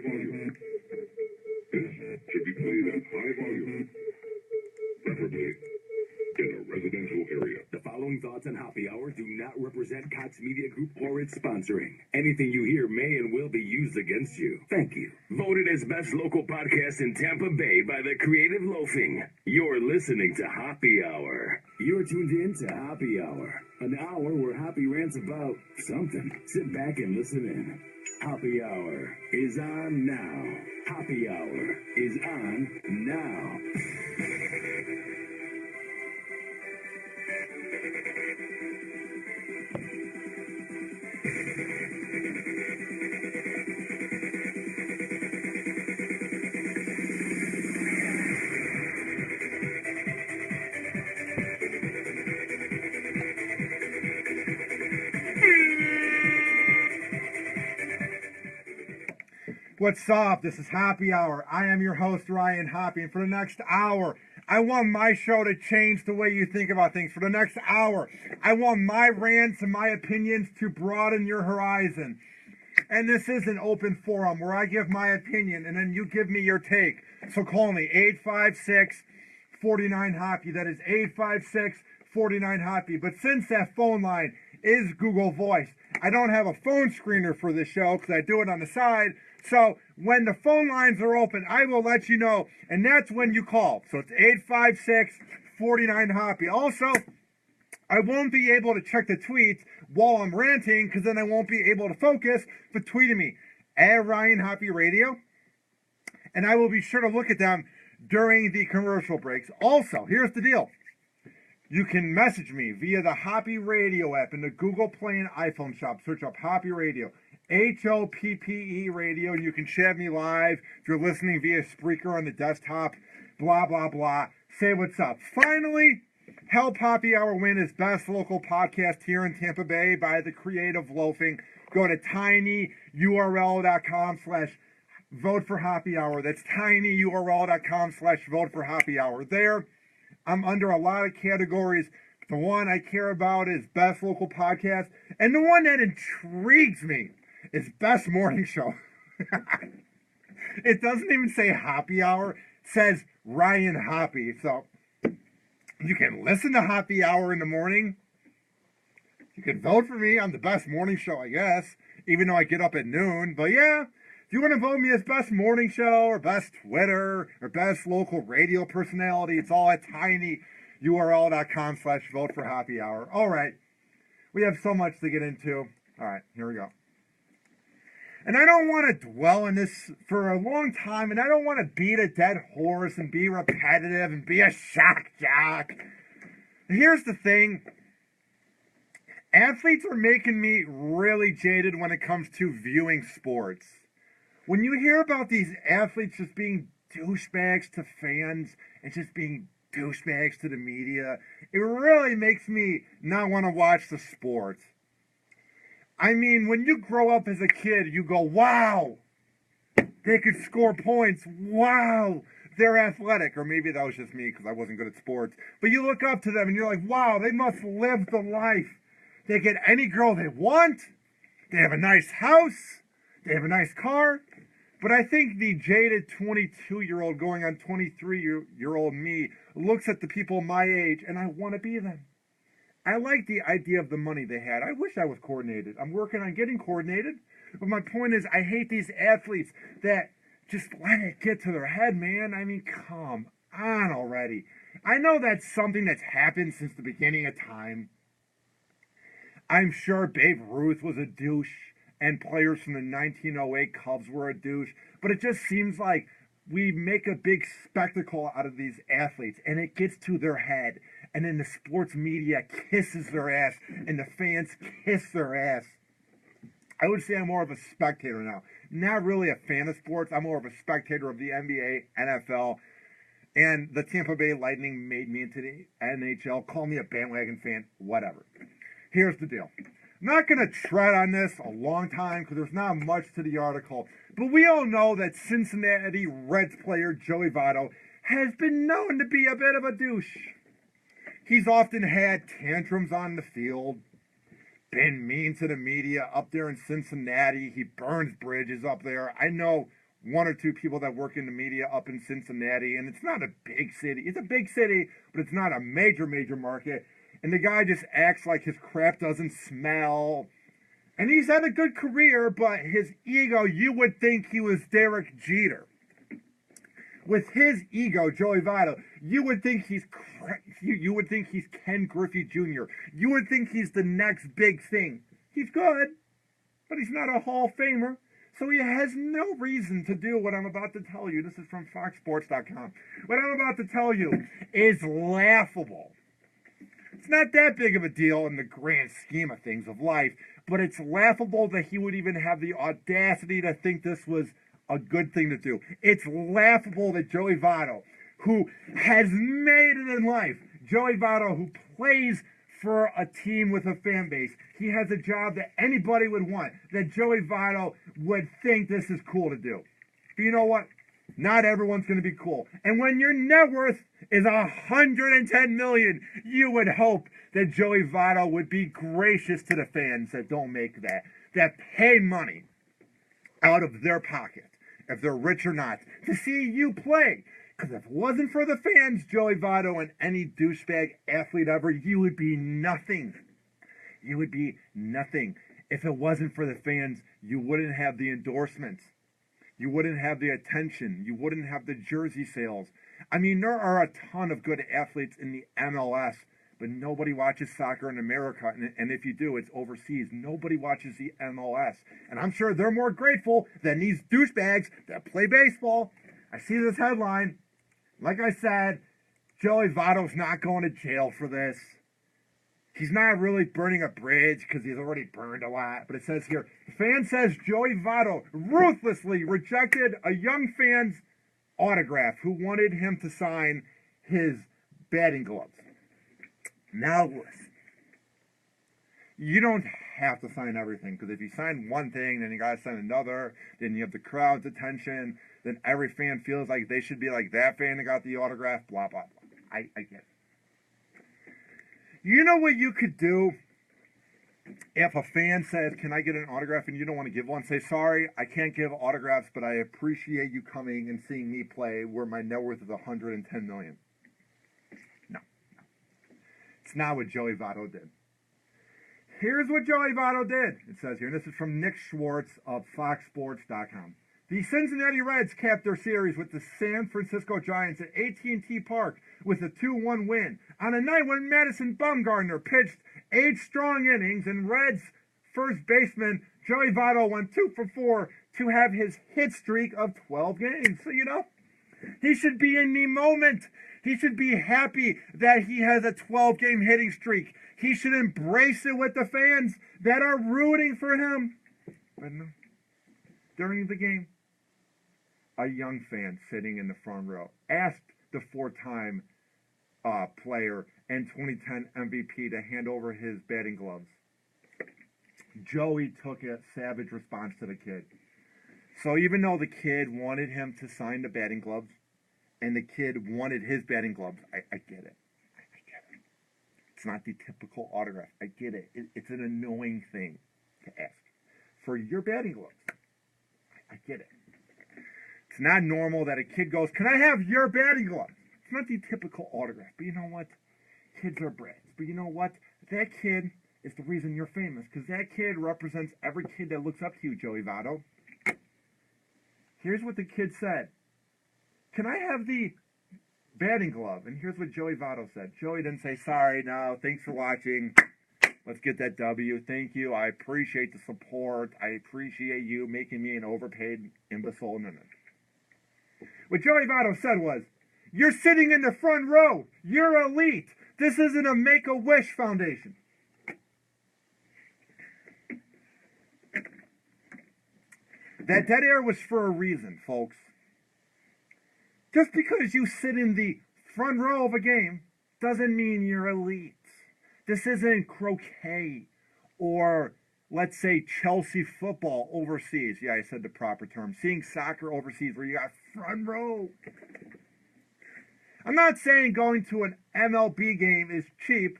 volume. This should be played at high volume, preferably in a residential area. The following thoughts on Hoppe Hour do not represent Cox Media Group or its sponsoring. Anything you hear may and will be used against you. Thank you. Voted as best local podcast in Tampa Bay by the Creative Loafing. You're listening to Hoppe Hour. You're tuned in to Hoppe Hour, an hour where Hoppe rants about something. Sit back and listen in. Hoppe Hour is on now. Hoppe Hour is on now. What's up? This is Hoppe Hour. I am your host, Ryan Hoppe, and for the next hour, I want my show to change the way you think about things. For the next hour, I want my rants and my opinions to broaden your horizon. And this is an open forum where I give my opinion and then you give me your take. So call me 856-49-HOPPE. That is 856-49-HOPPE. But since that phone line is Google Voice, I don't have a phone screener for this show because I do it on the side. So when the phone lines are open, I will let you know, and that's when you call. So it's 856-49-HOPPE. Also, I won't be able to check the tweets while I'm ranting because then I won't be able to focus for tweeting me at Ryan Hoppe Radio, and I will be sure to look at them during the commercial breaks. Also, here's the deal. You can message me via the Hoppe Radio app in the Google Play and iPhone shop. Search up Hoppe Radio. Hoppe Radio, and you can chat me live if you're listening via Spreaker on the desktop, blah, blah, blah. Say what's up. Finally, help Hoppe Hour win his best local podcast here in Tampa Bay by the Creative Loafing. Go to tinyurl.com/vote for Hoppe Hour. That's tinyurl.com/vote for Hoppe Hour. There, I'm under a lot of categories. The one I care about is best local podcast, and the one that intrigues me is best morning show. It doesn't even say Hoppe Hour. It says Ryan Hoppe. So you can listen to Hoppe Hour in the morning. You can vote for me on the best morning show, I guess, even though I get up at noon. But yeah, if you want to vote me as best morning show or best Twitter or best local radio personality, it's all at tinyurl.com/vote for Hoppe Hour. All right. We have so much to get into. All right, here we go. And I don't want to dwell in this for a long time, and I don't want to beat a dead horse and be repetitive and be a shock jock. Here's the thing. Athletes are making me really jaded when it comes to viewing sports. When you hear about these athletes just being douchebags to fans and just being douchebags to the media, it really makes me not want to watch the sport. I mean, when you grow up as a kid, you go, wow, they could score points. Wow, they're athletic. Or maybe that was just me because I wasn't good at sports. But you look up to them and you're like, wow, they must live the life. They get any girl they want. They have a nice house. They have a nice car. But I think the jaded 22-year-old going on 23-year-old me looks at the people my age and I want to be them. I like the idea of the money they had. I wish I was coordinated. I'm working on getting coordinated. But my point is, I hate these athletes that just let it get to their head, man. I mean, come on already. I know that's something that's happened since the beginning of time. I'm sure Babe Ruth was a douche, and players from the 1908 Cubs were a douche. But it just seems like we make a big spectacle out of these athletes, and it gets to their head. And then the sports media kisses their ass, and the fans kiss their ass. I would say I'm more of a spectator now. Not really a fan of sports. I'm more of a spectator of the NBA, NFL, and the Tampa Bay Lightning made me into the NHL. Call me a bandwagon fan, whatever. Here's the deal. I'm not going to tread on this a long time because there's not much to the article. But we all know that Cincinnati Reds player Joey Votto has been known to be a bit of a douche. He's often had tantrums on the field, been mean to the media up there in Cincinnati. He burns bridges up there. I know one or two people that work in the media up in Cincinnati, and it's not a big city. It's a big city, but it's not a major market. And the guy just acts like his crap doesn't smell. And he's had a good career, but his ego, you would think he was Derek Jeter. With his ego, Joey Votto, you would think he's Ken Griffey Jr. You would think he's the next big thing. He's good, but he's not a Hall of Famer. So he has no reason to do what I'm about to tell you. This is from FoxSports.com. What I'm about to tell you is laughable. It's not that big of a deal in the grand scheme of things of life, but it's laughable that he would even have the audacity to think this was a good thing to do. It's laughable that Joey Votto, who has made it in life, Joey Votto, who plays for a team with a fan base, he has a job that anybody would want, that Joey Votto would think this is cool to do. But you know what? Not everyone's going to be cool. And when your net worth is $110 million, you would hope that Joey Votto would be gracious to the fans that don't make that pay money out of their pocket, if they're rich or not, to see you play. Because if it wasn't for the fans, Joey Votto and any douchebag athlete ever, you would be nothing. You would be nothing. If it wasn't for the fans, you wouldn't have the endorsements. You wouldn't have the attention. You wouldn't have the jersey sales. I mean, there are a ton of good athletes in the MLS, but nobody watches soccer in America. And if you do, it's overseas. Nobody watches the MLS. And I'm sure they're more grateful than these douchebags that play baseball. I see this headline. Like I said, Joey Votto's not going to jail for this. He's not really burning a bridge because he's already burned a lot. But it says here, the fan says Joey Votto ruthlessly rejected a young fan's autograph who wanted him to sign his batting gloves. Now listen, you don't have to sign everything, because if you sign one thing, then you got to sign another, then you have the crowd's attention, then every fan feels like they should be like that fan that got the autograph, blah, blah, blah. I get it. You know what you could do if a fan says, can I get an autograph, and you don't want to give one? Say, sorry, I can't give autographs, but I appreciate you coming and seeing me play where my net worth is $110 million. No. It's not what Joey Votto did. Here's what Joey Votto did. It says here, and this is from Nick Schwartz of FoxSports.com. The Cincinnati Reds capped their series with the San Francisco Giants at AT&T Park with a 2-1 win on a night when Madison Bumgarner pitched 8 strong innings and Reds first baseman Joey Votto went 2 for 4 to have his hit streak of 12 games. So, you know, he should be in the moment. He should be happy that he has a 12-game hitting streak. He should embrace it with the fans that are rooting for him. But no, during the game, a young fan sitting in the front row asked the 4-time player and 2010 MVP to hand over his batting gloves. Joey took a savage response to the kid. So even though the kid wanted him to sign the batting gloves, and the kid wanted his batting gloves, I get it. I get it. It's not the typical autograph. I get it. It's an annoying thing to ask for your batting gloves. I get it. It's not normal that a kid goes, can I have your batting gloves? It's not the typical autograph. But you know what? Kids are brats. But you know what? That kid is the reason you're famous, because that kid represents every kid that looks up to you, Joey Votto. Here's what the kid said. Can I have the batting glove? And here's what Joey Votto said. Joey didn't say, sorry, no, thanks for watching. Let's get that W. Thank you. I appreciate the support. I appreciate you making me an overpaid imbecile. No. What Joey Votto said was, you're sitting in the front row. You're elite. This isn't a Make-A-Wish Foundation. That dead air was for a reason, folks. Just because you sit in the front row of a game doesn't mean you're elite. This isn't croquet or, let's say, Chelsea football overseas. Yeah, I said the proper term. Seeing soccer overseas where you got front row. I'm not saying going to an MLB game is cheap,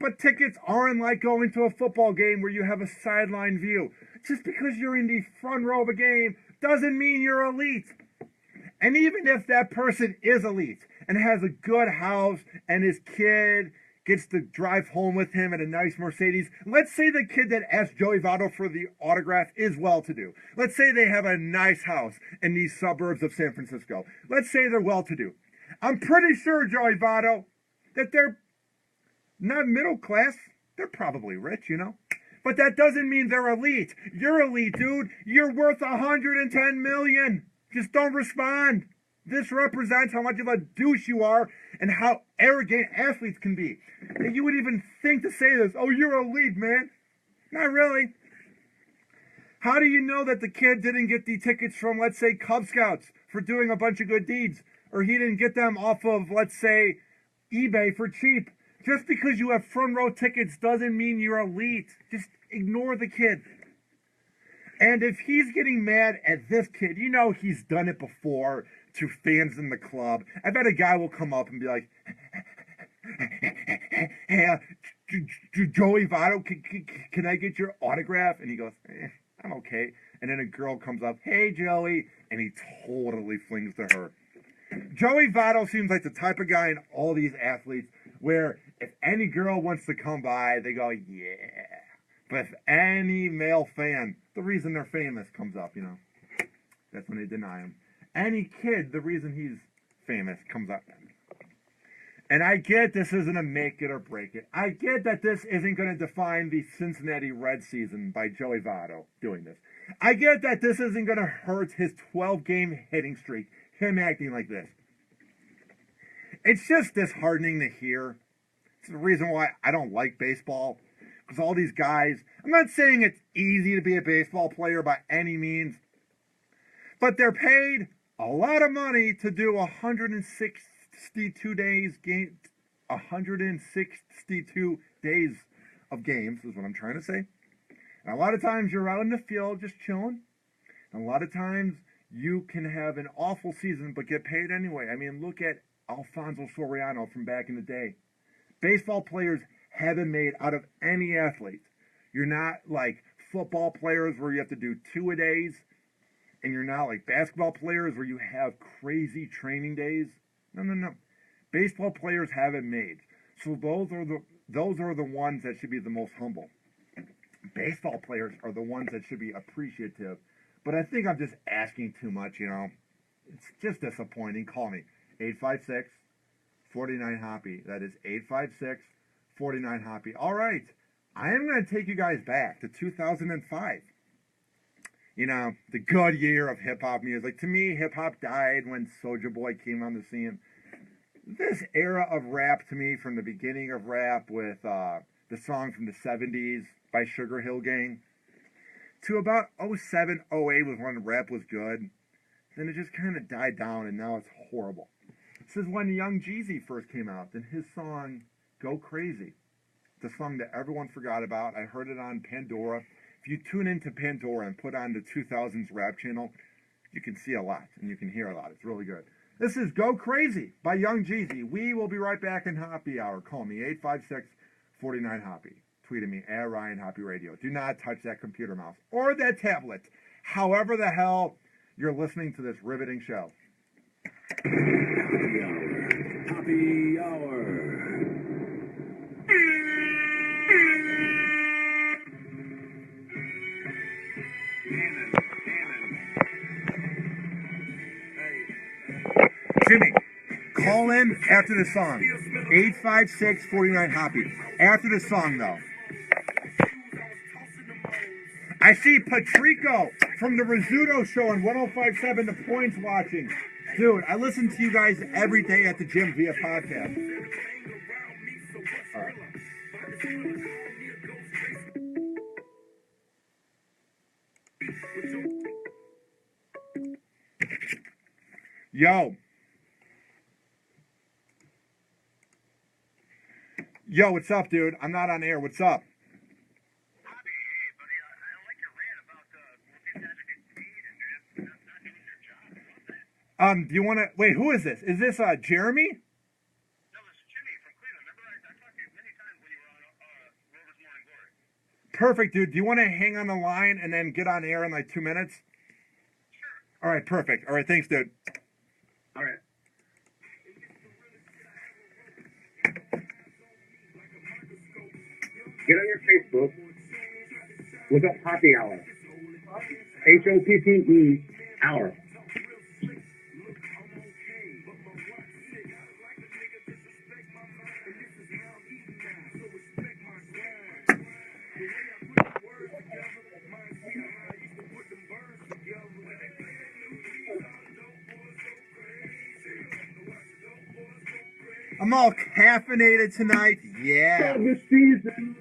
but tickets aren't like going to a football game where you have a sideline view. Just because you're in the front row of a game doesn't mean you're elite. And even if that person is elite and has a good house and his kid gets to drive home with him in a nice Mercedes, let's say the kid that asked Joey Votto for the autograph is well-to-do. Let's say they have a nice house in these suburbs of San Francisco. Let's say they're well-to-do. I'm pretty sure, Joey Votto, that they're not middle class. They're probably rich, you know. But that doesn't mean they're elite. You're elite, dude. You're worth $110 million. Just don't respond. This represents how much of a douche you are and how arrogant athletes can be. And you would even think to say this, oh, you're elite, man. Not really. How do you know that the kid didn't get the tickets from, let's say, Cub Scouts for doing a bunch of good deeds? Or he didn't get them off of, let's say, eBay for cheap? Just because you have front row tickets doesn't mean you're elite. Just ignore the kid. And if he's getting mad at this kid, you know he's done it before to fans in the club. I bet a guy will come up and be like, hey, Joey Votto, can I get your autograph? And he goes, I'm okay. And then a girl comes up, hey, Joey, and he totally flings to her. Joey Votto seems like the type of guy in all these athletes where if any girl wants to come by, they go, yeah. But if any male fan, the reason they're famous comes up, you know, that's when they deny him. Any kid, the reason he's famous comes up. And I get this isn't a make it or break it. I get that this isn't going to define the Cincinnati Reds season by Joey Votto doing this. I get that this isn't going to hurt his 12-game hitting streak, him acting like this. It's just disheartening to hear. It's the reason why I don't like baseball. Because all these guys, I'm not saying it's easy to be a baseball player by any means, but they're paid a lot of money to do 162 days of games, is what I'm trying to say. And a lot of times you're out in the field just chilling. And a lot of times you can have an awful season but get paid anyway. I mean, look at Alfonso Soriano from back in the day. Baseball players haven't made out of any athlete. You're not like football players where you have to do 2-a-days, and you're not like basketball players where you have crazy training days. No. Baseball players haven't made. So those are the ones that should be the most humble. Baseball players are the ones that should be appreciative. But I think I'm just asking too much, you know. It's just disappointing. Call me 856-49-HOPPE. That is 856-49-HOPPE. All right. I am going to take you guys back to 2005. You know, the good year of hip-hop music. To me, hip-hop died when Soulja Boy came on the scene. This era of rap, to me, from the beginning of rap with the song from the 70s by Sugar Hill Gang, to about 07, 08 was when rap was good. Then it just kind of died down, and now it's horrible. This is when Young Jeezy first came out, and his song, Go Crazy. The song that everyone forgot about. I heard it on Pandora. If you tune into Pandora and put on the 2000s rap channel, you can see a lot, and you can hear a lot. It's really good. This is Go Crazy by Young Jeezy. We will be right back in Hoppe Hour. Call me, 856-49-HOPPE. Tweet at me, @RyanHoppeRadio. Do not touch that computer mouse or that tablet. However the hell you're listening to this riveting show. Hoppe Hour. Jimmy, call in after the song. 856-49-HOPPE. After the song, though. I see Patrico from the Rizzuto Show on 105.7 The Points watching. Dude, I listen to you guys every day at the gym via podcast. All right. Yo, what's up, dude? I'm not on air. What's up? Do you want to... Wait, who is this? Is this, Jeremy? No, this is Jimmy from Cleveland. Remember, I talked to you many times when you were on Rover's Morning Glory. Perfect, dude. Do you want to hang on the line and then get on air in like 2 minutes? Sure. All right, perfect. All right, thanks, dude. All right. Get on your Facebook. Look up Hoppe Hour. Hoppe Hour. I'm all caffeinated tonight. Yeah. This season.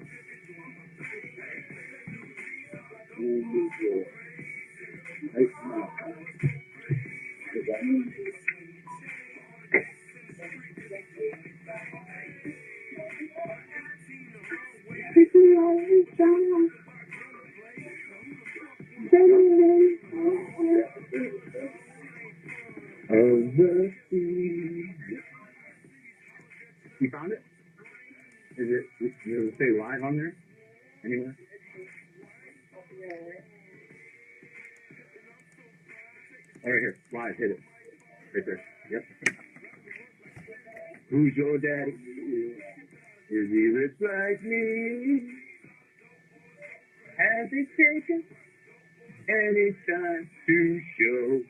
You found it? Does it say live on there? Anywhere? Oh, right here. Live. Hit it. Right there. Yep. Who's your daddy? Is he rich like me? Has he taken any time to show?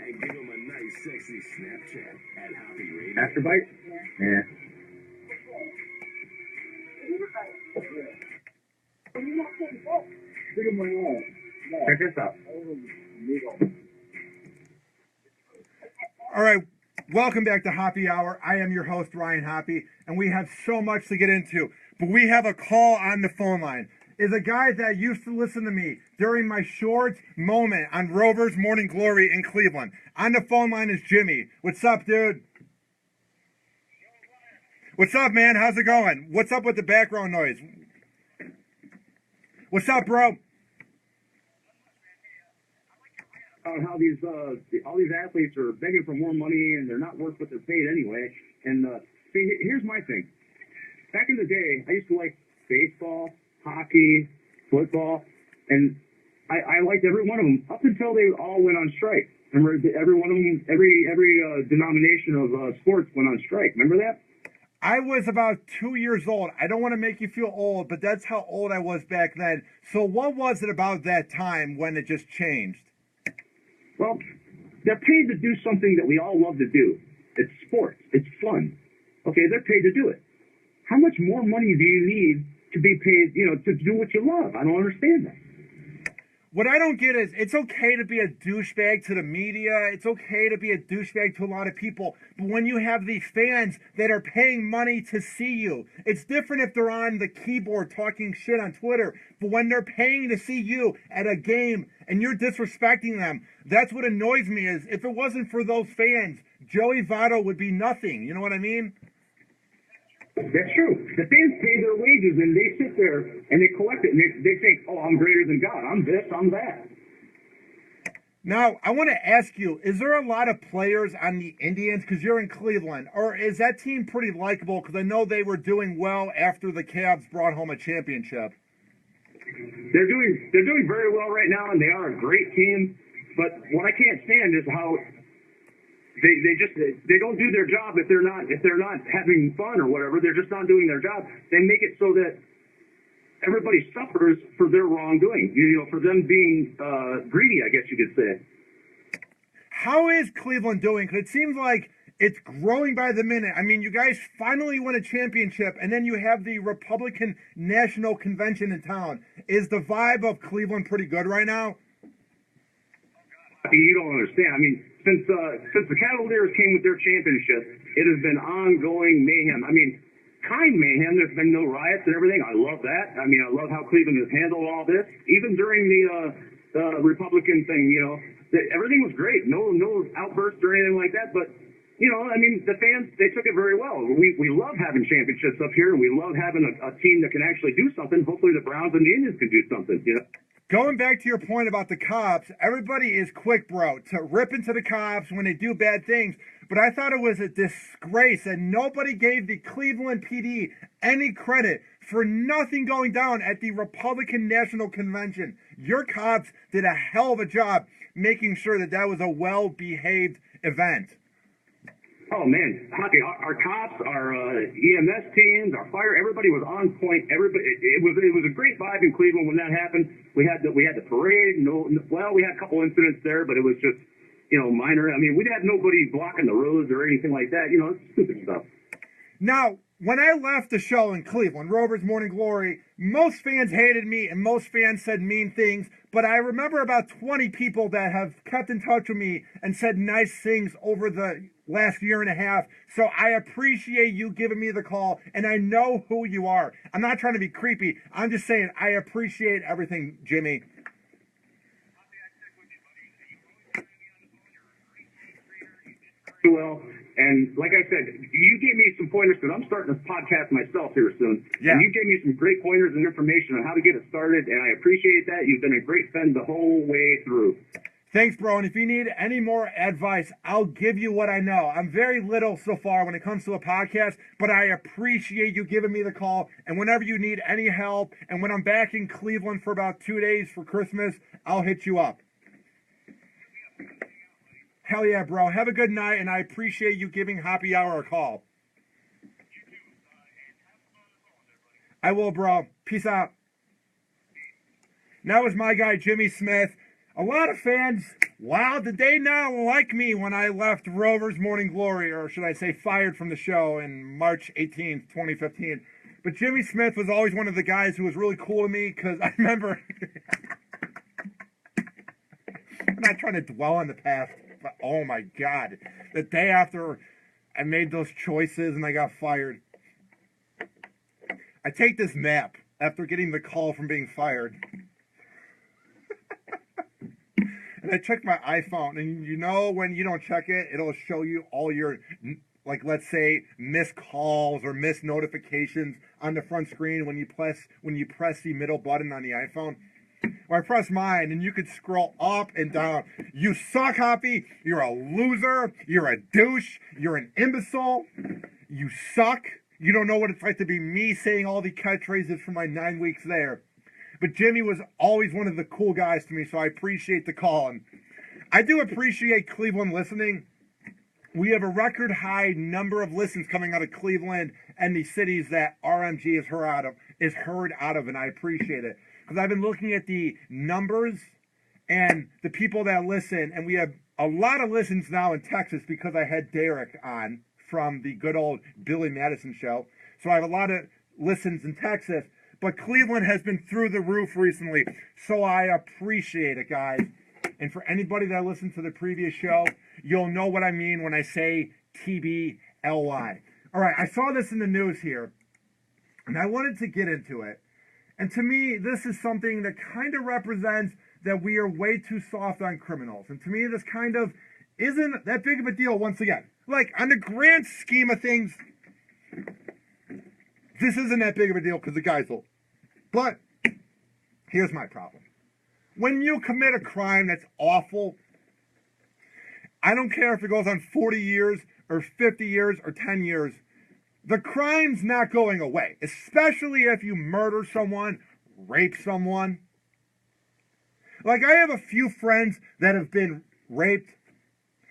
And give him a nice, sexy Snapchat at Hoppe Radio. After bite? Yeah. Check this out. All right, welcome back to Hoppe Hour. I am your host, Ryan Hoppe, and we have so much to get into. But we have a call on the phone line. Is a guy that used to listen to me during my short moment on Rover's Morning Glory in Cleveland. On the phone line is Jimmy. What's up, dude? What's up, man? How's it going? What's up with the background noise? What's up, bro? How these all these athletes are begging for more money and they're not worth what they're paid anyway. And see, here's my thing. Back in the day, I used to like baseball, hockey, football, and I liked every one of them up until they all went on strike. Remember, every one of them, every denomination of sports went on strike. Remember that? I was about 2 years old. I don't want to make you feel old, but that's how old I was back then. So what was it about that time when it just changed? Well, they're paid to do something that we all love to do. It's sports. It's fun. Okay, they're paid to do it. How much more money do you need to be paid, to do what you love? I don't understand that. What I don't get is it's okay to be a douchebag to the media. It's okay to be a douchebag to a lot of people. But when you have these fans that are paying money to see you, it's different if they're on the keyboard talking shit on Twitter. But when they're paying to see you at a game and you're disrespecting them, that's what annoys me is if it wasn't for those fans, Joey Votto would be nothing. You know what I mean? That's true. The fans pay their wages and they sit there and they collect it and they think, oh, I'm greater than God. I'm this, I'm that. Now, I want to ask you, is there a lot of players on the Indians because you're in Cleveland? Or is that team pretty likable because I know they were doing well after the Cavs brought home a championship? They're doing very well right now and they are a great team. But what I can't stand is how they don't do their job if they're not having fun or whatever. They're just not doing their job. They make it so that everybody suffers for their wrongdoing. For them being greedy, I guess you could say. How is Cleveland doing? Because it seems like it's growing by the minute. I mean, you guys finally won a championship, and then you have the Republican National Convention in town. Is the vibe of Cleveland pretty good right now? You don't understand. I mean, since the Cavaliers came with their championship, it has been ongoing mayhem. I mean, kind mayhem. There's been no riots and everything. I love that. I mean, I love how Cleveland has handled all this. Even during the Republican thing, everything was great. No outbursts or anything like that. But you know, I mean, the fans, they took it very well. We love having championships up here, and we love having a team that can actually do something. Hopefully the Browns and the Indians can do something, you know. Going back to your point about the cops, everybody is quick, bro, to rip into the cops when they do bad things. But I thought it was a disgrace that nobody gave the Cleveland PD any credit for nothing going down at the Republican National Convention. Your cops did a hell of a job making sure that that was a well-behaved event. Oh man, Hoppe, our cops, our EMS teams, our fire, everybody was on point. Everybody, it was a great vibe in Cleveland when that happened. We had the parade. We had a couple incidents there, but it was just, you know, minor. I mean, we had nobody blocking the roads or anything like that. You know, it's stupid stuff. Now, when I left the show in Cleveland, Rover's Morning Glory, most fans hated me and most fans said mean things, but I remember about 20 people that have kept in touch with me and said nice things over the last year and a half. So I appreciate you giving me the call, and I know who you are. I'm not trying to be creepy. I'm just saying I appreciate everything, Jimmy. Well, and like I said, you gave me some pointers because I'm starting a podcast myself here soon. Yeah. And you gave me some great pointers and information on how to get it started, and I appreciate that. You've been a great friend the whole way through. Thanks, bro. And if you need any more advice, I'll give you what I know. I'm very little so far when it comes to a podcast, but I appreciate you giving me the call. And whenever you need any help, and when I'm back in Cleveland for about 2 days for Christmas, I'll hit you up. Hell yeah, bro. Have a good night, and I appreciate you giving Happy Hour a call. I will, bro. Peace out. That was my guy, Jimmy Smith. A lot of fans, wow, did they not like me when I left Rover's Morning Glory, or should I say fired from the show in March 18th, 2015. But Jimmy Smith was always one of the guys who was really cool to me, because I remember, I'm not trying to dwell on the past, but oh my God, the day after I made those choices and I got fired, I take this nap after getting the call from being fired. And I checked my iPhone, and you know when you don't check it, it'll show you all your, like, let's say, missed calls or missed notifications on the front screen when you press the middle button on the iPhone. Well, I press mine, and you could scroll up and down. You suck, Hoppe. You're a loser. You're a douche. You're an imbecile. You suck. You don't know what it's like to be me saying all the catchphrases for my 9 weeks there. But Jimmy was always one of the cool guys to me, so I appreciate the call. And I do appreciate Cleveland listening. We have a record high number of listens coming out of Cleveland and the cities that RMG is heard out of, and I appreciate it. Because I've been looking at the numbers and the people that listen, and we have a lot of listens now in Texas because I had Derek on from the good old Billy Madison show. So I have a lot of listens in Texas. But Cleveland has been through the roof recently, so I appreciate it, guys. And for anybody that listened to the previous show, you'll know what I mean when I say TBLY. All right, I saw this in the news here, and I wanted to get into it. And to me, this is something that kind of represents that we are way too soft on criminals. And to me, this kind of isn't that big of a deal once again. Like, on the grand scheme of things, this isn't that big of a deal because the guy's old. But here's my problem. When you commit a crime that's awful, I don't care if it goes on 40 years or 50 years or 10 years, the crime's not going away, especially if you murder someone, rape someone. Like, I have a few friends that have been raped,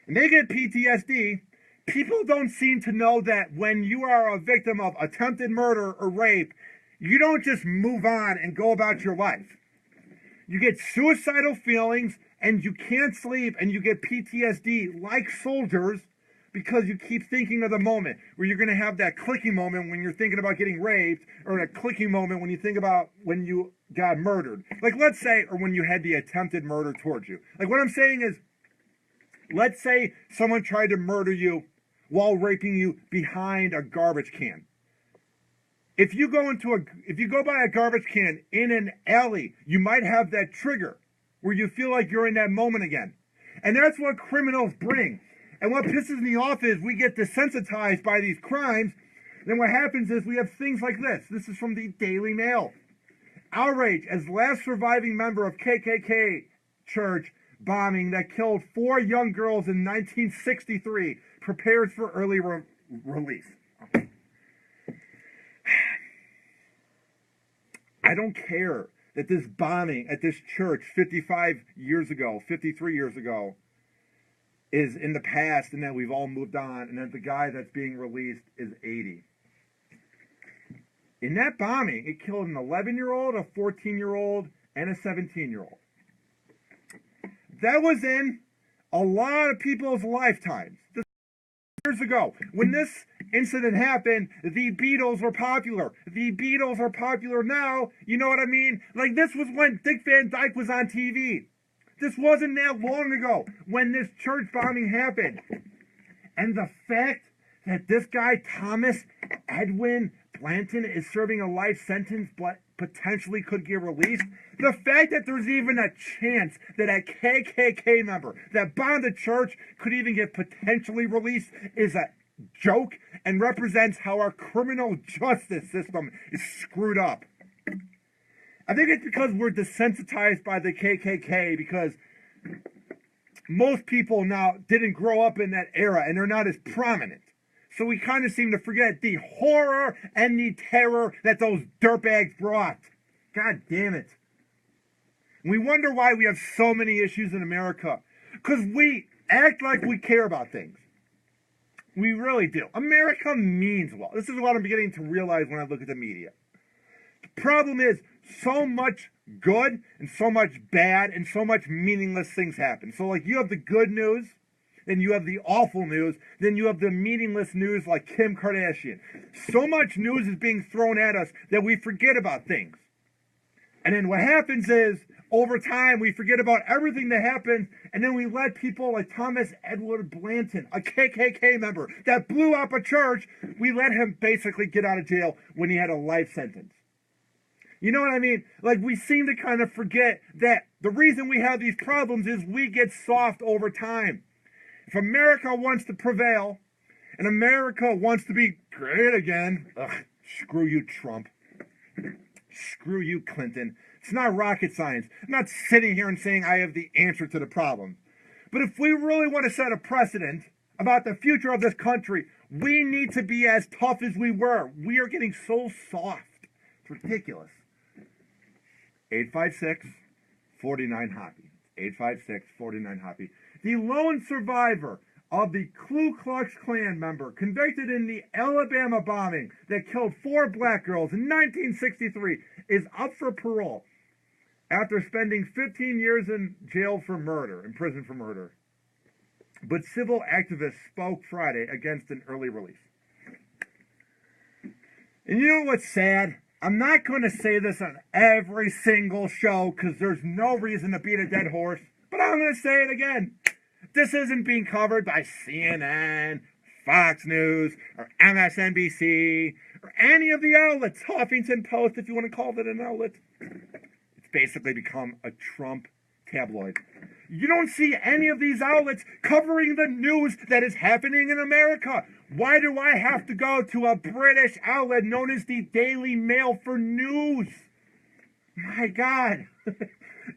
and they get PTSD. People don't seem to know that when you are a victim of attempted murder or rape, you don't just move on and go about your life. You get suicidal feelings, and you can't sleep, and you get PTSD like soldiers because you keep thinking of the moment where you're going to have that clicking moment when you're thinking about getting raped, or a clicking moment when you think about when you got murdered. Like, let's say, or when you had the attempted murder towards you. Like, what I'm saying is, let's say someone tried to murder you while raping you behind a garbage can. If you go by a garbage can in an alley, you might have that trigger where you feel like you're in that moment again. And that's what criminals bring. And what pisses me off is we get desensitized by these crimes. Then what happens is we have things like this. This is from the Daily Mail. Outrage as last surviving member of KKK church bombing that killed 4 young girls in 1963 prepares for early release. I don't care that this bombing at this church 53 years ago, is in the past and that we've all moved on and that the guy that's being released is 80. In that bombing, it killed an 11-year-old, a 14-year-old, and a 17-year-old. That was in a lot of people's lifetimes. Years ago, when this incident happened, the Beatles were popular. The Beatles are popular now. You know what I mean? Like, this was when Dick Van Dyke was on TV. This wasn't that long ago when this church bombing happened. And the fact that this guy, Thomas Edwin Blanton, is serving a life sentence but potentially could get released, the fact that there's even a chance that a KKK member that bombed a church could even get potentially released is a joke and represents how our criminal justice system is screwed up. I think it's because we're desensitized by the KKK, because most people now didn't grow up in that era and they're not as prominent. So we kind of seem to forget the horror and the terror that those dirtbags brought. God damn it. We wonder why we have so many issues in America. Because we act like we care about things. We really do. America means well. This is what I'm beginning to realize when I look at the media. The problem is so much good and so much bad and so much meaningless things happen. So like you have the good news, then you have the awful news, then you have the meaningless news like Kim Kardashian. So much news is being thrown at us that we forget about things. And then what happens is, over time, we forget about everything that happened, and then we let people like Thomas Edwin Blanton, a KKK member that blew up a church, we let him basically get out of jail when he had a life sentence. You know what I mean? Like, we seem to kind of forget that the reason we have these problems is we get soft over time. If America wants to prevail, and America wants to be great again, screw you, Trump. Screw you, Clinton. It's not rocket science. I'm not sitting here and saying I have the answer to the problem. But if we really want to set a precedent about the future of this country, we need to be as tough as we were. We are getting so soft. It's ridiculous. 856-49-HOPPE. 856-49-HOPPE. The lone survivor of the Ku Klux Klan member convicted in the Alabama bombing that killed 4 black girls in 1963 is up for parole after spending 15 years in prison for murder. But civil activists spoke Friday against an early release. And you know what's sad? I'm not going to say this on every single show because there's no reason to beat a dead horse, but I'm going to say it again. This isn't being covered by CNN, Fox News, or MSNBC, or any of the outlets. Huffington Post, if you want to call it an outlet. It's basically become a Trump tabloid. You don't see any of these outlets covering the news that is happening in America. Why do I have to go to a British outlet known as the Daily Mail for news? My God.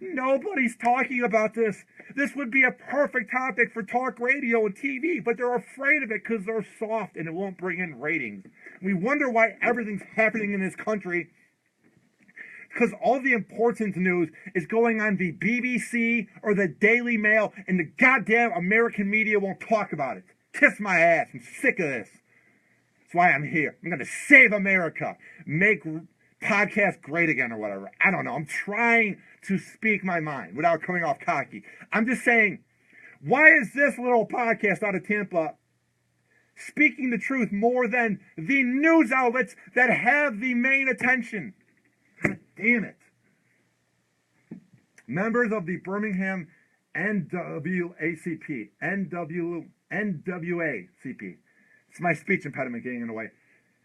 Nobody's talking about this. This would be a perfect topic for talk radio and TV, but they're afraid of it because they're soft and it won't bring in ratings. We wonder why everything's happening in this country, because all the important news is going on the BBC or the Daily Mail, and the goddamn American media won't talk about it. Kiss my ass. I'm sick of this. That's why I'm here. I'm going to save America. Make podcast great again or whatever. I don't know. I'm trying to speak my mind without coming off cocky. I'm just saying, why is this little podcast out of Tampa speaking the truth more than the news outlets that have the main attention? God damn it. Members of the Birmingham NWACP. It's my speech impediment getting in the way.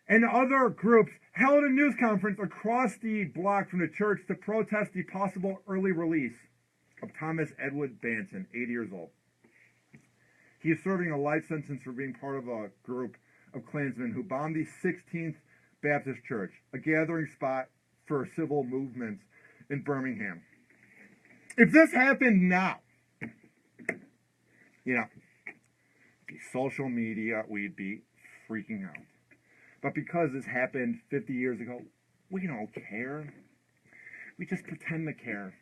And other groups held a news conference across the block from the church to protest the possible early release of Thomas Edwin Blanton, 80 years old. He is serving a life sentence for being part of a group of Klansmen who bombed the 16th Baptist Church, a gathering spot for civil movements in Birmingham. If this happened now, you know, the social media, we'd be freaking out. But because this happened 50 years ago, we don't care. We just pretend to care.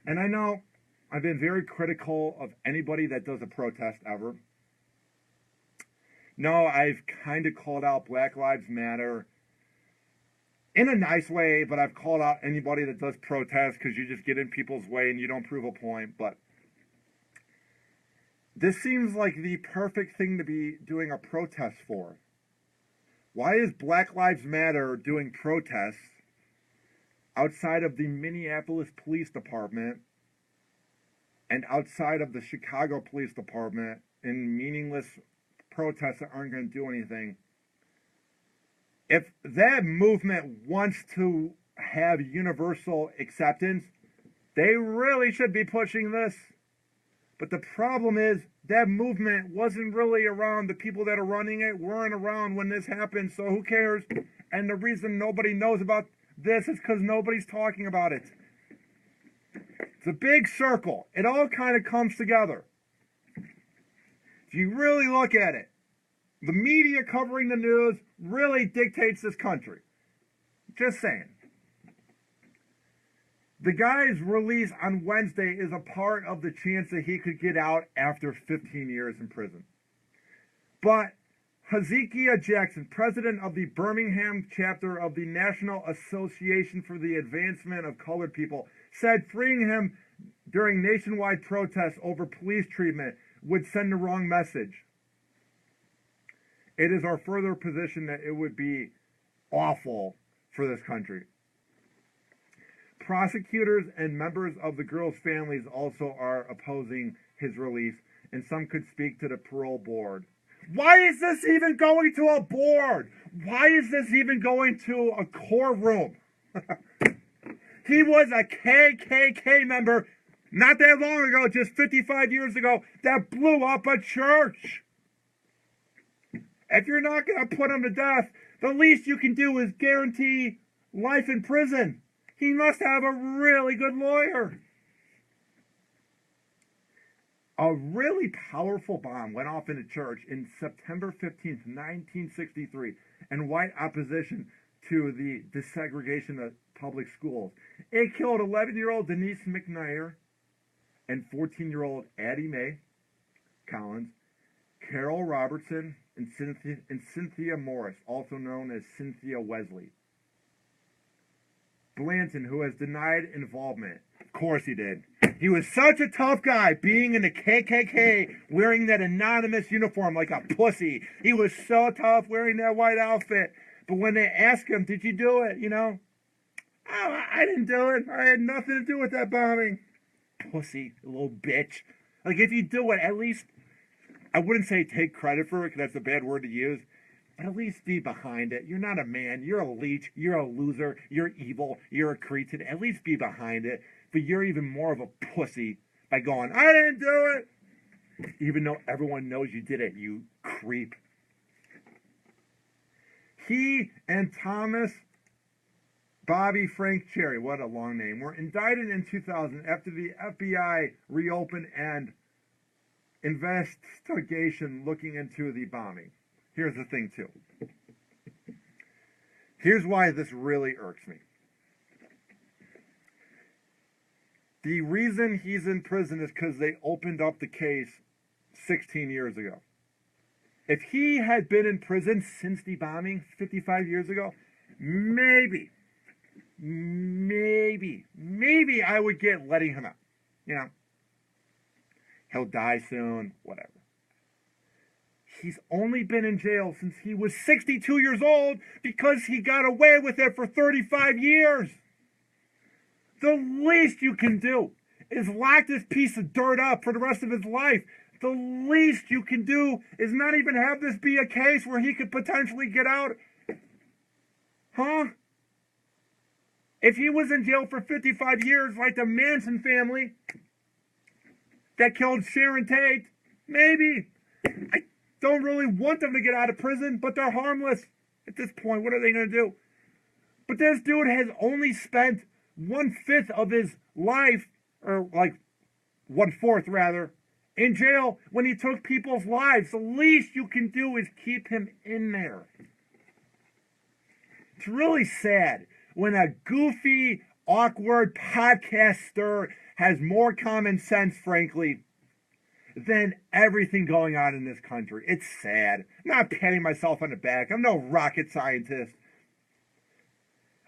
And I know I've been very critical of anybody that does a protest ever. No, I've kind of called out Black Lives Matter in a nice way, but I've called out anybody that does protest because you just get in people's way and you don't prove a point. But this seems like the perfect thing to be doing a protest for. Why is Black Lives Matter doing protests outside of the Minneapolis Police Department and outside of the Chicago Police Department in meaningless protests that aren't going to do anything? If that movement wants to have universal acceptance, they really should be pushing this. But the problem is that movement wasn't really around. The people that are running it weren't around when this happened, so who cares? And the reason nobody knows about this is because nobody's talking about it. It's a big circle. It all kind of comes together. If you really look at it, the media covering the news really dictates this country. Just saying. The guy's release on Wednesday is a part of the chance that he could get out after 15 years in prison. But Hezekiah Jackson, president of the Birmingham chapter of the National Association for the Advancement of Colored People, said freeing him during nationwide protests over police treatment would send the wrong message. It is our further position that it would be awful for this country. Prosecutors and members of the girls' families also are opposing his release, and some could speak to the parole board. Why is this even going to a board? Why is this even going to a courtroom? He was a KKK member not that long ago, just 55 years ago, that blew up a church. If you're not going to put him to death, the least you can do is guarantee life in prison. He must have a really good lawyer. A really powerful bomb went off in a church in September 15th, 1963, in white opposition to the desegregation of public schools. It killed 11-year-old Denise McNair and 14-year-old Addie Mae Collins, Carol Robertson, and Cynthia Morris, also known as Cynthia Wesley. Blanton, who has denied involvement. Of course he did. He was such a tough guy, being in the KKK, wearing that anonymous uniform like a pussy. He was so tough wearing that white outfit. But when they asked him, did you do it, oh, I didn't do it. I had nothing to do with that bombing. Pussy, little bitch. Like, if you do it, at least, I wouldn't say take credit for it, because that's a bad word to use. But at least be behind it. You're not a man. You're a leech. You're a loser. You're evil. You're a cretin. At least be behind it. But you're even more of a pussy by going, I didn't do it. Even though everyone knows you did it, you creep. He and Thomas Bobby Frank Cherry, what a long name, were indicted in 2000 after the FBI reopened an investigation looking into the bombing. Here's the thing, too. Here's why this really irks me. The reason he's in prison is because they opened up the case 16 years ago. If he had been in prison since the bombing 55 years ago, maybe I would get letting him out. He'll die soon, whatever. He's only been in jail since he was 62 years old because he got away with it for 35 years. The least you can do is lock this piece of dirt up for the rest of his life. The least you can do is not even have this be a case where he could potentially get out. Huh? If he was in jail for 55 years like the Manson family, that killed Sharon Tate? Maybe. I don't really want them to get out of prison, but they're harmless. At this point, what are they going to do? But this dude has only spent 1/5 of his life, or like 1/4 rather, in jail when he took people's lives. The least you can do is keep him in there. It's really sad when a goofy, awkward podcaster has more common sense, frankly, than everything going on in this country. It's sad. I'm not patting myself on the back. I'm no rocket scientist.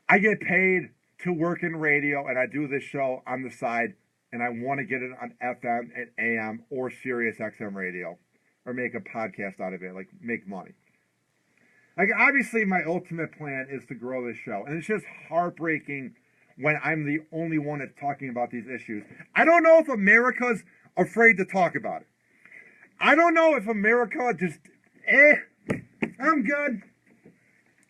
I get paid to work in radio, and I do this show on the side, and I want to get it on FM and AM or Sirius XM radio, or make a podcast out of it, like make money. Like, obviously, my ultimate plan is to grow this show, and it's just heartbreaking when I'm the only one that's talking about these issues. I don't know if America's afraid to talk about it. I don't know if America just, I'm good.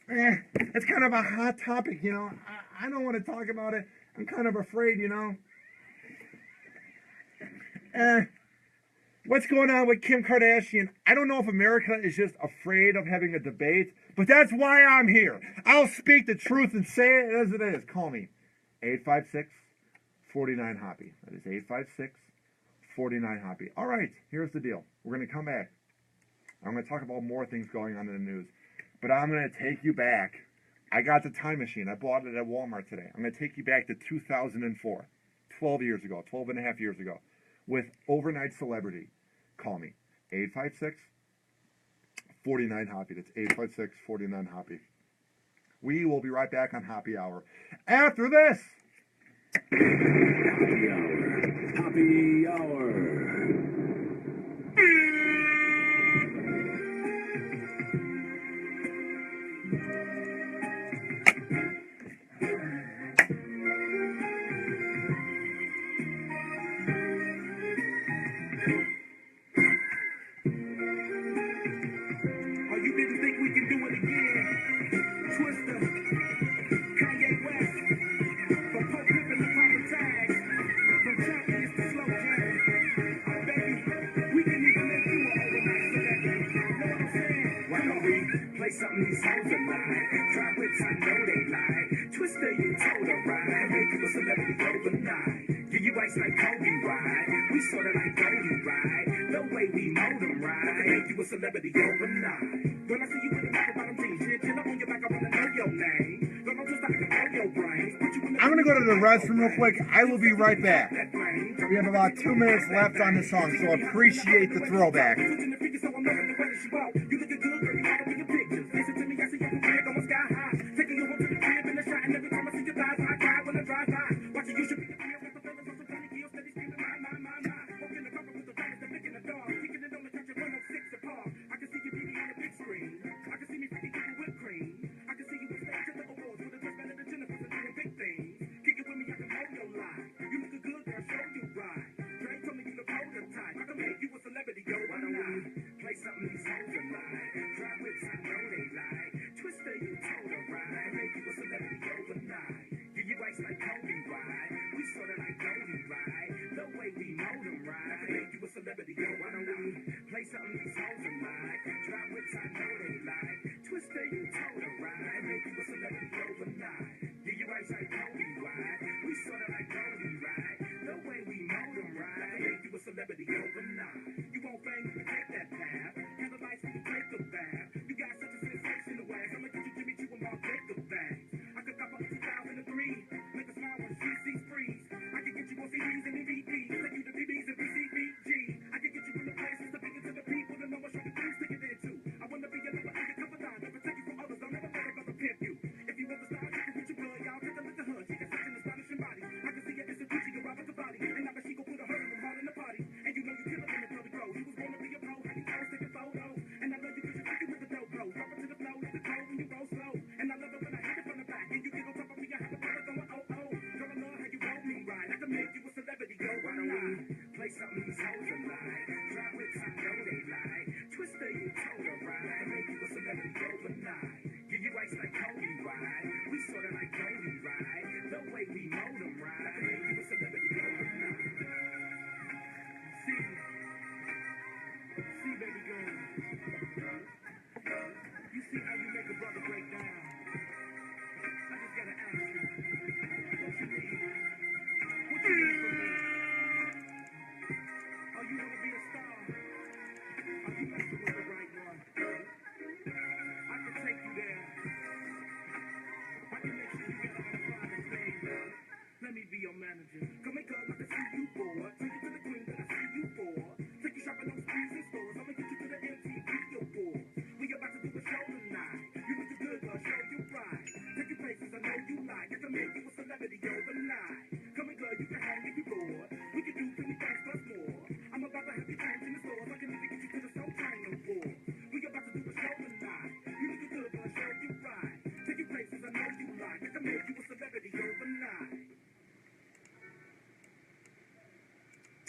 It's kind of a hot topic, you know. I don't want to talk about it. I'm kind of afraid, you know. What's going on with Kim Kardashian? I don't know if America is just afraid of having a debate, but that's why I'm here. I'll speak the truth and say it as it is. Call me 856-49-HOPPE. That is 856-49-HOPPE. All right, here's the deal. We're going to come back. I'm going to talk about more things going on in the news, but I'm going to take you back. I got the time machine. I bought it at Walmart today. I'm going to take you back to 2004, 12 years ago, 12 and a half years ago, with overnight celebrity. Call me 856-49-HOPPE. That's 856-49-HOPPE. We will be right back on Hoppe Hour after this. Hoppe Hour. Something these hoes are lying. Drive whips, I know they lie. Twister, you told her ride. Make you a celebrity overnight. Give you ice like Kobe ride. We sorta like Goldie ride. The way we mold them ride. Make you a celebrity overnight. When I see you with the back of bottom jeans, chin up on your back, I wanna know your name. Don't know just like to know your brains. I'm gonna go to the restroom real quick. I will be right back. We have about 2 minutes left on the song, so appreciate the throwback.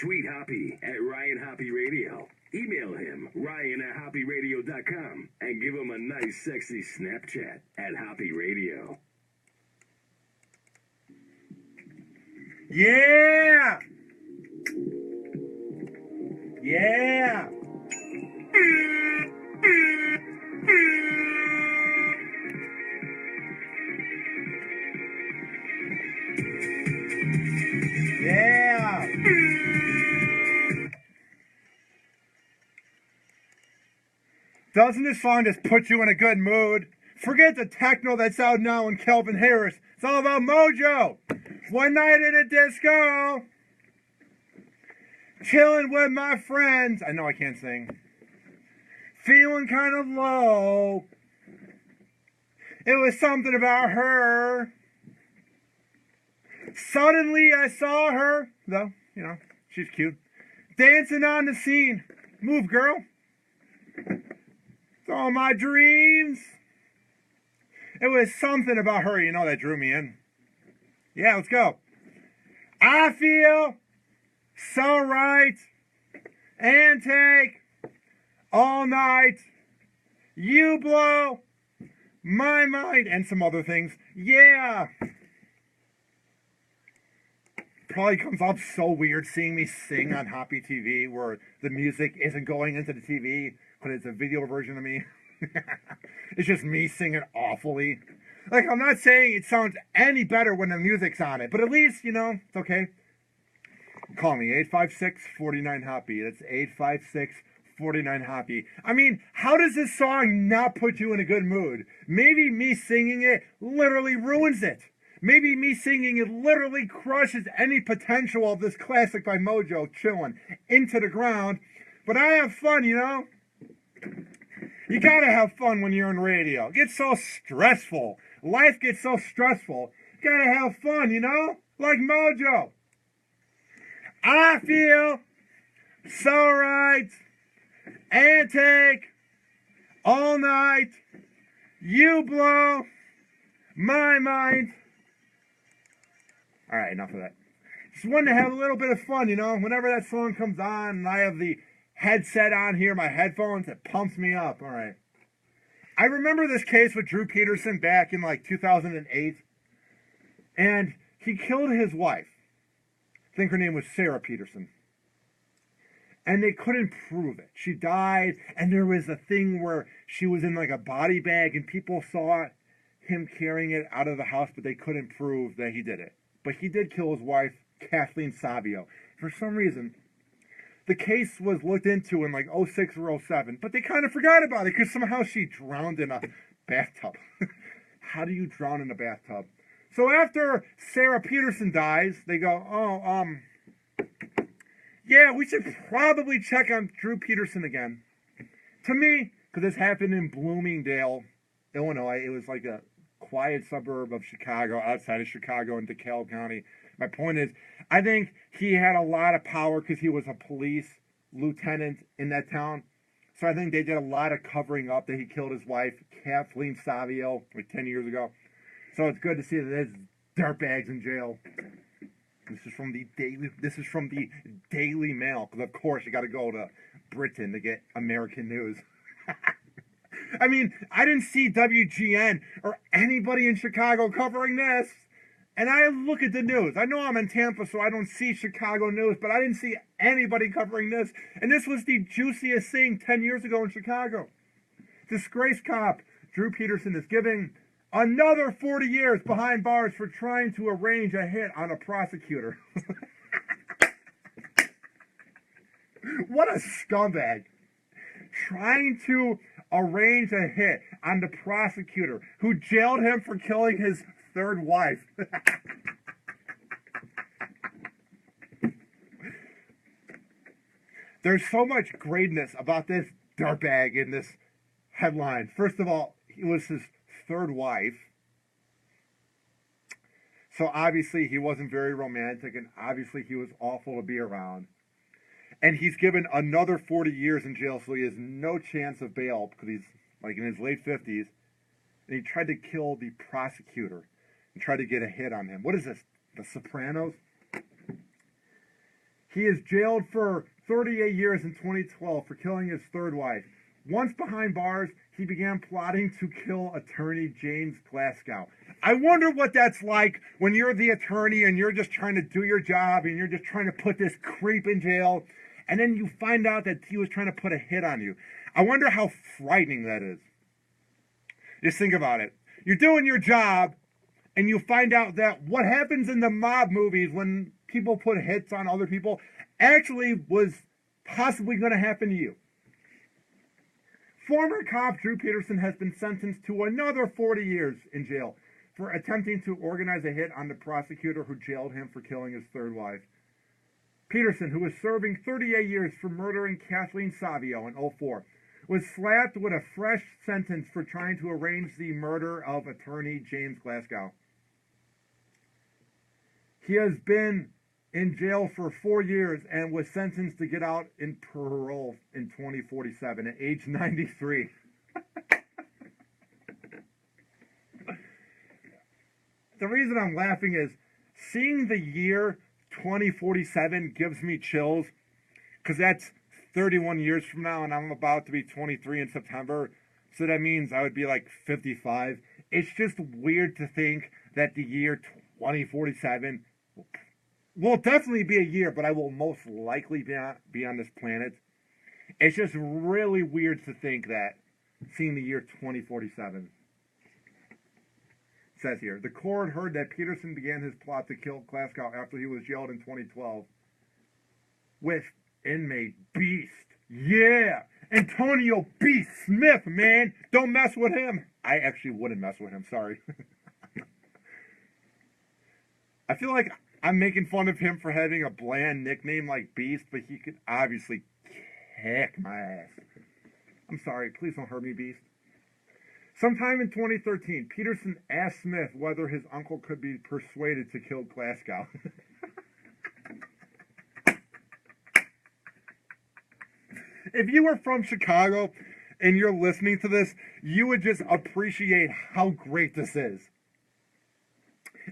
Tweet Hoppe at Ryan Hoppe Radio. Email him, ryan@hopperadio.com, and give him a nice, sexy Snapchat at Hoppe Radio. Yeah! Yeah! Yeah! Doesn't this song just put you in a good mood? Forget the techno that's out now in Calvin Harris. It's all about mojo. One night in a disco. Chilling with my friends. I know I can't sing. Feeling kind of low. It was something about her. Suddenly I saw her, though, you know, she's cute, dancing on the scene. Move, girl. It's all my dreams. It was something about her, you know, that drew me in. Yeah, let's go. I feel so right and take all night. You blow my mind and some other things. Yeah. Probably comes off so weird seeing me sing on Hoppe TV where the music isn't going into the TV, but it's a video version of me. It's just me singing awfully. Like, I'm not saying it sounds any better when the music's on it, but at least, you know, it's okay. Call me, 856-49-HOPPE. That's 856-49-HOPPE. I mean, how does this song not put you in a good mood? Maybe me singing it literally ruins it. Maybe me singing it literally crushes any potential of this classic by Mojo, Chillin', into the ground. But I have fun, you know? You gotta have fun when you're in radio. It gets so stressful. Life gets so stressful. You gotta have fun, you know? Like Mojo. I feel so right and take all night. You blow my mind. All right, enough of that. Just wanted to have a little bit of fun, you know? Whenever that song comes on and I have the headset on here, my headphones, it pumps me up. All right. I remember this case with Drew Peterson back in like 2008. And he killed his wife. I think her name was Sarah Peterson. And they couldn't prove it. She died, and there was a thing where she was in like a body bag, and people saw him carrying it out of the house, but they couldn't prove that he did it. But he did kill his wife, Kathleen Savio. For some reason, the case was looked into in like 06 or 07, but they kind of forgot about it because somehow she drowned in a bathtub. How do you drown in a bathtub? So after Sarah Peterson dies, they go, yeah, we should probably check on Drew Peterson again. To me, because this happened in Bloomingdale, Illinois, it was like a quiet suburb of Chicago, outside of Chicago in DeKalb County. My point is, I think he had a lot of power because he was a police lieutenant in that town. So I think they did a lot of covering up that he killed his wife, Kathleen Savio, like 10 years ago. So it's good to see that there's dirtbags in jail. This is from the Daily Mail, because of course you got to go to Britain to get American news. I mean, I didn't see WGN or anybody in Chicago covering this. And I look at the news. I know I'm in Tampa, so I don't see Chicago news, but I didn't see anybody covering this. And this was the juiciest thing 10 years ago in Chicago. Disgraced cop Drew Peterson is giving another 40 years behind bars for trying to arrange a hit on a prosecutor. What a scumbag. Trying to arrange a hit on the prosecutor who jailed him for killing his third wife. There's so much greatness about this dirtbag in this headline. First of all, it was his third wife. So obviously he wasn't very romantic, and obviously he was awful to be around. And he's given another 40 years in jail, so he has no chance of bail because he's like in his late 50s. And he tried to kill the prosecutor and tried to get a hit on him. What is this? The Sopranos? He is jailed for 38 years in 2012 for killing his third wife. Once behind bars, he began plotting to kill attorney James Glasgow. I wonder what that's like when you're the attorney and you're just trying to do your job and you're just trying to put this creep in jail, and then you find out that he was trying to put a hit on you. I wonder how frightening that is. Just think about it. You're doing your job, and you find out that what happens in the mob movies when people put hits on other people actually was possibly going to happen to you. Former cop Drew Peterson has been sentenced to another 40 years in jail for attempting to organize a hit on the prosecutor who jailed him for killing his third wife. Peterson, who was serving 38 years for murdering Kathleen Savio in 2004, was slapped with a fresh sentence for trying to arrange the murder of attorney James Glasgow. He has been in jail for 4 years and was sentenced to get out in parole in 2047 at age 93. The reason I'm laughing is seeing the year 2047 gives me chills, because that's 31 years from now, and I'm about to be 23 in September, so that means I would be like 55. It's just weird to think that the year 2047 will definitely be a year, but I will most likely be on this planet. It's just really weird to think that, seeing the year 2047. It says here, the court heard that Peterson began his plot to kill Glasgow after he was jailed in 2012 with inmate Beast. Yeah! Antonio Beast Smith, man! Don't mess with him! I actually wouldn't mess with him, sorry. I feel like I'm making fun of him for having a bland nickname like Beast, but he could obviously kick my ass. I'm sorry, please don't hurt me, Beast. Sometime in 2013, Peterson asked Smith whether his uncle could be persuaded to kill Glasgow. If you were from Chicago and you're listening to this, you would just appreciate how great this is.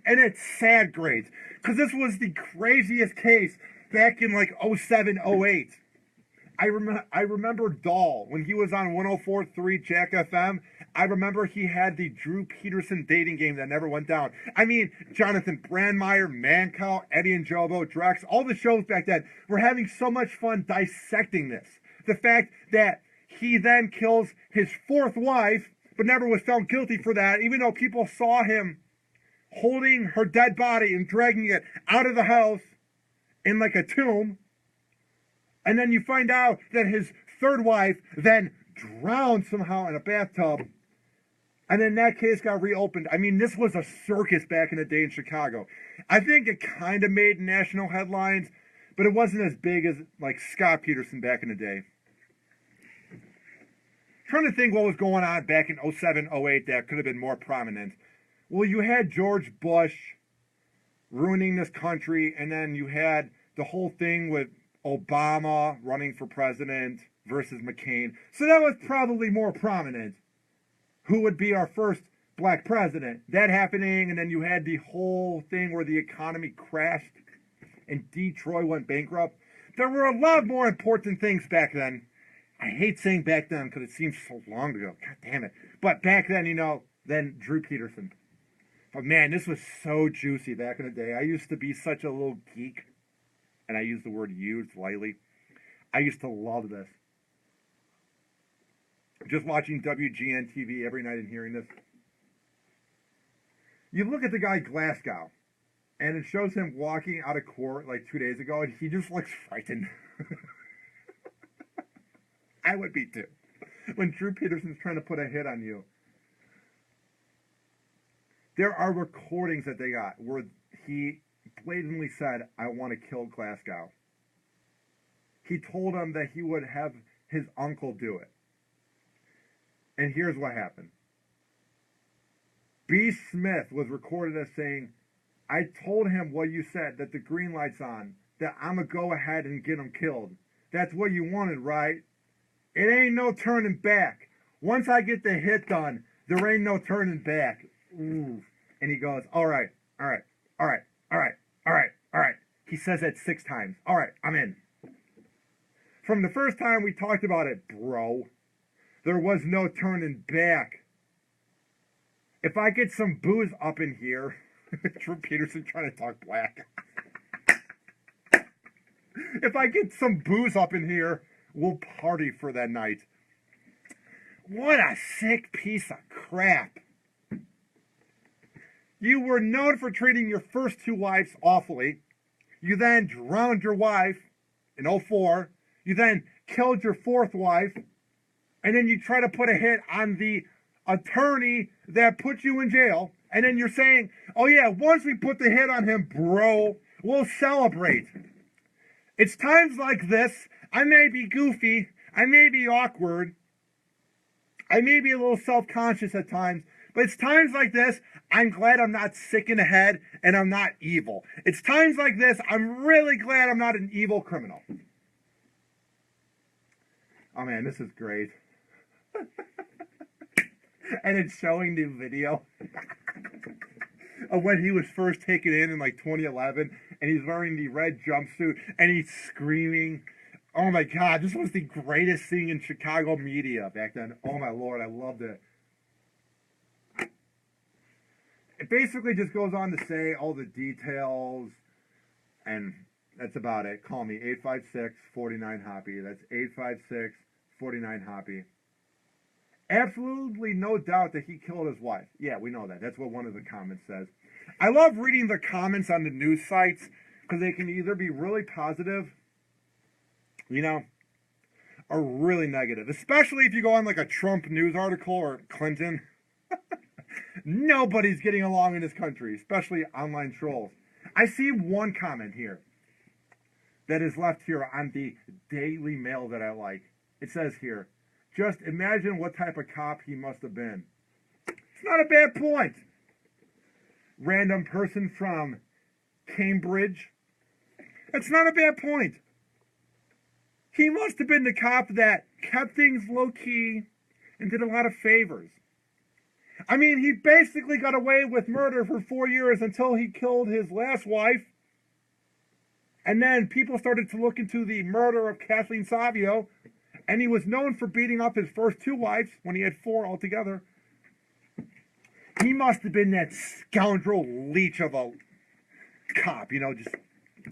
And it's sad great, because this was the craziest case back in like 07, 08. I remember Dahl, when he was on 104.3 Jack FM, I remember he had the Drew Peterson dating game that never went down. I mean, Jonathan Brandmeier, Mancow, Eddie and Jobo, Drex, all the shows back then were having so much fun dissecting this. The fact that he then kills his fourth wife, but never was found guilty for that, even though people saw him holding her dead body and dragging it out of the house in like a tomb. And then you find out that his third wife then drowned somehow in a bathtub. And then that case got reopened. I mean, this was a circus back in the day in Chicago. I think it kind of made national headlines, but it wasn't as big as like Scott Peterson back in the day. Trying to think what was going on back in 07, 08 that could have been more prominent. Well, you had George Bush ruining this country, and then you had the whole thing with Obama running for president versus McCain. So that was probably more prominent. Who would be our first black president? That happening, and then you had the whole thing where the economy crashed and Detroit went bankrupt. There were a lot more important things back then. I hate saying back then because it seems so long ago. God damn it. But back then, you know, then Drew Peterson. But man, this was so juicy back in the day. I used to be such a little geek. And I use the word used lightly. I used to love this. Just watching WGN TV every night and hearing this. You look at the guy Glasgow, and it shows him walking out of court like 2 days ago, and he just looks frightened. I would be too. When Drew Peterson's trying to put a hit on you. There are recordings that they got where he blatantly said, I want to kill Glasgow. He told him that he would have his uncle do it. And here's what happened. B. Smith was recorded as saying, I told him what you said, that the green light's on, that I'm going to go ahead and get him killed. That's what you wanted, right? It ain't no turning back. Once I get the hit done, there ain't no turning back. Ooh. And he goes, all right. He says that 6 times. All right, I'm in. From the first time we talked about it, bro, there was no turning back. If I get some booze up in here, Drew Peterson trying to talk black. If I get some booze up in here, we'll party for that night. What a sick piece of crap. You were known for treating your first 2 wives awfully. You then drowned your wife in 2004. You then killed your 4th wife. And then you try to put a hit on the attorney that put you in jail. And then you're saying, oh yeah, once we put the hit on him, bro, we'll celebrate. It's times like this, I may be goofy, I may be awkward, I may be a little self-conscious at times, but it's times like this, I'm glad I'm not sick in the head and I'm not evil. It's times like this, I'm really glad I'm not an evil criminal. Oh man, this is great. And it's showing the video of when he was first taken in like 2011, and he's wearing the red jumpsuit, and he's screaming. Oh my God, this was the greatest thing in Chicago media back then. Oh my Lord, I loved it. It basically just goes on to say all the details, and that's about it. Call me, 856-49-HOPPE. That's 856-49-HOPPE. Absolutely no doubt that he killed his wife. Yeah, we know that. That's what one of the comments says. I love reading the comments on the news sites because they can either be really positive, you know, or really negative. Especially if you go on like a Trump news article or Clinton. Nobody's getting along in this country, especially online trolls. I see one comment here that is left here on the Daily Mail that I like. It says here, just imagine what type of cop he must have been. It's not a bad point. Random person from Cambridge. It's not a bad point. He must have been the cop that kept things low-key and did a lot of favors. I mean, he basically got away with murder for 4 years until he killed his last wife. And then people started to look into the murder of Kathleen Savio. And he was known for beating up his first 2 wives when he had 4 altogether. He must have been that scoundrel leech of a cop, you know, just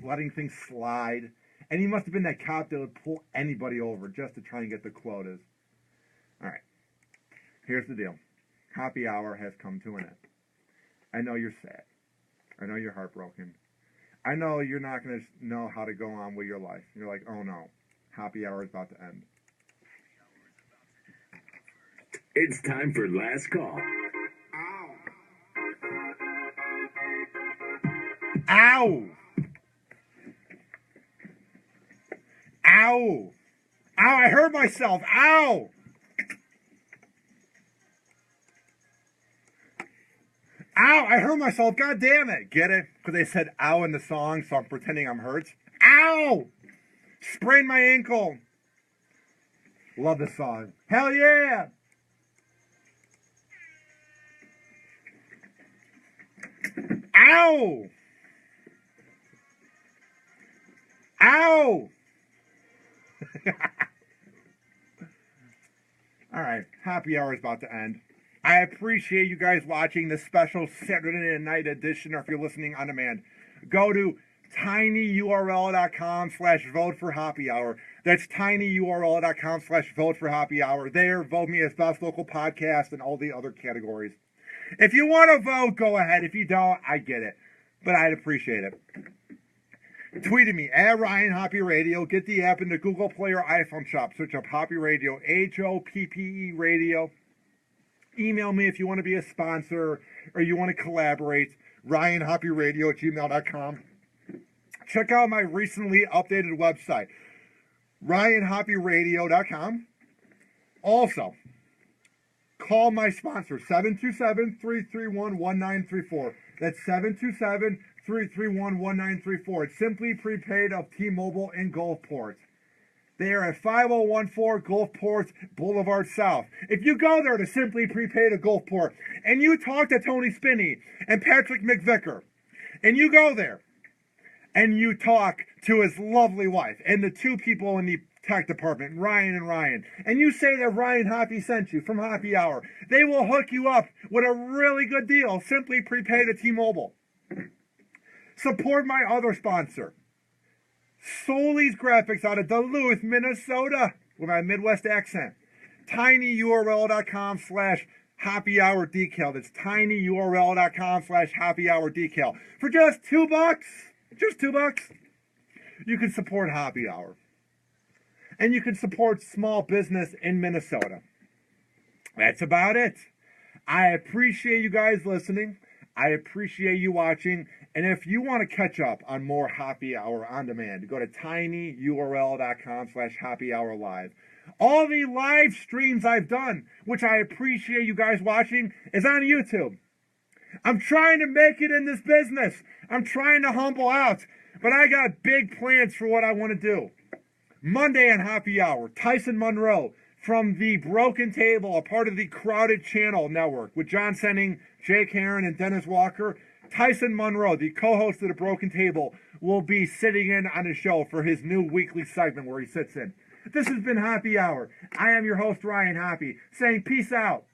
letting things slide. And he must have been that cop that would pull anybody over just to try and get the quotas. All right. Here's the deal. Happy hour has come to an end. I know you're sad. I know you're heartbroken. I know you're not going to know how to go on with your life. You're like, oh no, happy hour is about to end. It's time for last call. Ow! Ow! Ow, I hurt myself. Ow! Ow, I hurt myself. God damn it. Get it? Because they said ow in the song, so I'm pretending I'm hurt. Ow! Sprained my ankle. Love this song. Hell yeah! Ow! Ow! All right, happy hour is about to end. I appreciate you guys watching this special Saturday night edition, or if you're listening on demand, go to tinyurl.com/vote for Happy Hour. That's tinyurl.com/vote for Happy Hour. There, vote me as best local podcast and all the other categories. If you want to vote, go ahead. If you don't, I get it, but I'd appreciate it. Tweet at me at Ryan Hoppe Radio. Get the app in the Google Play or iPhone shop. Search up Hoppe Radio, HOPPE Radio. Email me if you want to be a sponsor or you want to collaborate. RyanHoppeRadio@gmail.com. Check out my recently updated website, RyanHoppeRadio.com. Also, call my sponsor, 727-331-1934. That's 727-331-1934. It's Simply Prepaid of T-Mobile in Gulfport. They are at 5014 Gulfport Boulevard South. If you go there to Simply Prepaid of Gulfport and you talk to Tony Spinney and Patrick McVicker, and you go there and you talk to his lovely wife and the two people in the tech department, Ryan and Ryan, and you say that Ryan Hoppe sent you from Hoppe Hour, they will hook you up with a really good deal. Simply prepay to T-Mobile. Support my other sponsor, Soli's Graphics out of Duluth, Minnesota, with my Midwest accent. tinyurl.com/happyhourdecal. That's tinyurl.com/happyhourdecal. For just $2, you can support Hoppe Hour. And you can support small business in Minnesota. That's about it. I appreciate you guys listening. I appreciate you watching. And if you want to catch up on more Hoppe Hour on demand, go to tinyurl.com/happyhourlive. All the live streams I've done, which I appreciate you guys watching, is on YouTube. I'm trying to make it in this business. I'm trying to humble out. But I got big plans for what I want to do. Monday on Hoppe Hour, Tyson Monroe from the Broken Table, a part of the Crowded Channel Network, with John Senning, Jake Heron, and Dennis Walker. Tyson Monroe, the co-host of the Broken Table, will be sitting in on the show for his new weekly segment where he sits in. This has been Hoppe Hour. I am your host, Ryan Hoppe, saying peace out.